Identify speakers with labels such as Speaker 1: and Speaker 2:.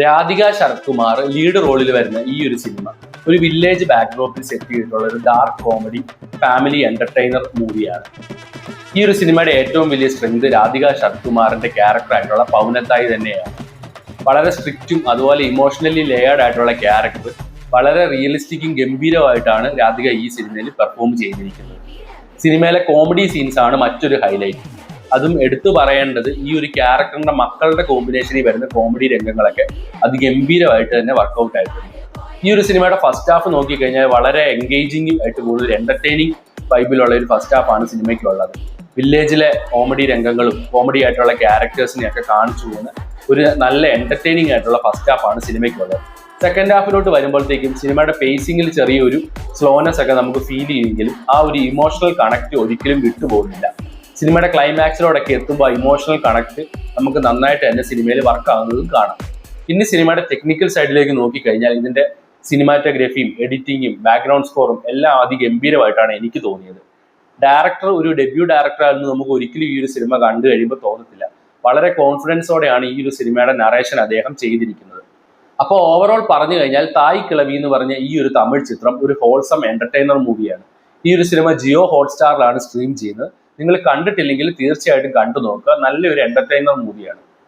Speaker 1: Radhika Sarath Kumar lead റോളിൽ വരുന്ന ഈ ഒരു സിനിമ ഒരു വില്ലേജ് ബാക്ക്ഡ്രോപ്പിൽ സെറ്റ് ചെയ്തിട്ടുള്ള ഒരു ഡാർക്ക് കോമഡി ഫാമിലി എന്റർടൈനർ മൂവിയാണ്. ഈ ഒരു സിനിമയുടെ ഏറ്റവും വലിയ സ്ട്രെങ്ത് രാധിക ശരത് കുമാറിന്റെ ക്യാരക്ടറായിട്ടുള്ള പൗനത്തായി തന്നെയാണ്. വളരെ സ്ട്രിക്റ്റും അതുപോലെ ഇമോഷണലി ലെയേർഡ് ആയിട്ടുള്ള ക്യാരക്ടർ വളരെ റിയലിസ്റ്റിക്കും ഗംഭീരമായിട്ടാണ് രാധിക ഈ സിനിമയിൽ പെർഫോം ചെയ്തിരിക്കുന്നത്. സിനിമയിലെ കോമഡി സീൻസ് ആണ് മറ്റൊരു ഹൈലൈറ്റ്. അതും എടുത്തു പറയേണ്ടത് ഈ ഒരു ക്യാരക്ടറിന്റെ മക്കളുടെ കോമ്പിനേഷനിൽ വരുന്ന കോമഡി രംഗങ്ങളൊക്കെ അതിഗംഭീരമായിട്ട് തന്നെ വർക്കൗട്ട് ആയിട്ടുണ്ട്. ഈ ഒരു സിനിമയുടെ ഫസ്റ്റ് ഹാഫ് നോക്കിക്കഴിഞ്ഞാൽ വളരെ എൻഗേജിങ് ആയിട്ട് കൂടുതൽ എന്റർടൈനിങ് വൈബിലുള്ള ഒരു ഫസ്റ്റ് ഹാഫാണ് സിനിമയ്ക്കുള്ളത്. വില്ലേജിലെ കോമഡി രംഗങ്ങളും കോമഡി ആയിട്ടുള്ള ക്യാരക്ടേഴ്സിനെയൊക്കെ കാണിച്ചു പോകുന്ന ഒരു നല്ല എന്റർടൈനിങ് ആയിട്ടുള്ള ഫസ്റ്റ് ഹാഫാണ് സിനിമയ്ക്കുള്ളത്. സെക്കൻഡ് ഹാഫിലോട്ട് വരുമ്പോഴത്തേക്കും സിനിമയുടെ പേസിങ്ങിൽ ചെറിയൊരു സ്ലോനെസ് ഒക്കെ നമുക്ക് ഫീൽ ചെയ്യുമെങ്കിലും ആ ഒരു ഇമോഷണൽ കണക്ട് ഒരിക്കലും വിട്ടുപോകുന്നില്ല. സിനിമയുടെ ക്ലൈമാക്സിലോടൊക്കെ എത്തുമ്പോൾ ഇമോഷണൽ കണക്ട് നമുക്ക് നന്നായിട്ട് തന്നെ സിനിമയിൽ വർക്ക് ആകുന്നതും കാണാം. ഇനി സിനിമയുടെ ടെക്നിക്കൽ സൈഡിലേക്ക് നോക്കിക്കഴിഞ്ഞാൽ ഇതിന്റെ സിനിമാറ്റോഗ്രഫിയും എഡിറ്റിങ്ങും ബാക്ക്ഗ്രൗണ്ട് സ്കോറും എല്ലാം അതിഗംഭീരമായിട്ടാണ് എനിക്ക് തോന്നിയത്. ഡയറക്ടർ ഒരു ഡെബ്യൂ ഡയറക്ടറാണെന്ന് നമുക്ക് ഒരിക്കലും ഈ ഒരു സിനിമ കണ്ടു കഴിയുമ്പോൾ തോന്നത്തില്ല. വളരെ കോൺഫിഡൻസോടെയാണ് ഈ ഒരു സിനിമയുടെ നറേഷൻ അദ്ദേഹം ചെയ്തിരിക്കുന്നത്. അപ്പോൾ ഓവറോൾ പറഞ്ഞു കഴിഞ്ഞാൽ തായ് കിളവി എന്ന് പറഞ്ഞ ഈ ഒരു തമിഴ് ചിത്രം ഒരു ഹോൾസം എന്റർടൈനർ മൂവിയാണ്. ഈ ഒരു സിനിമ ജിയോ ഹോട്ട്സ്റ്റാറിലാണ് സ്ട്രീം ചെയ്യുന്നത്. നിങ്ങൾ കണ്ടിട്ടില്ലെങ്കിൽ തീർച്ചയായിട്ടും കണ്ടു നോക്കുക. നല്ലൊരു എന്റർടൈനർ മൂവിയാണ്.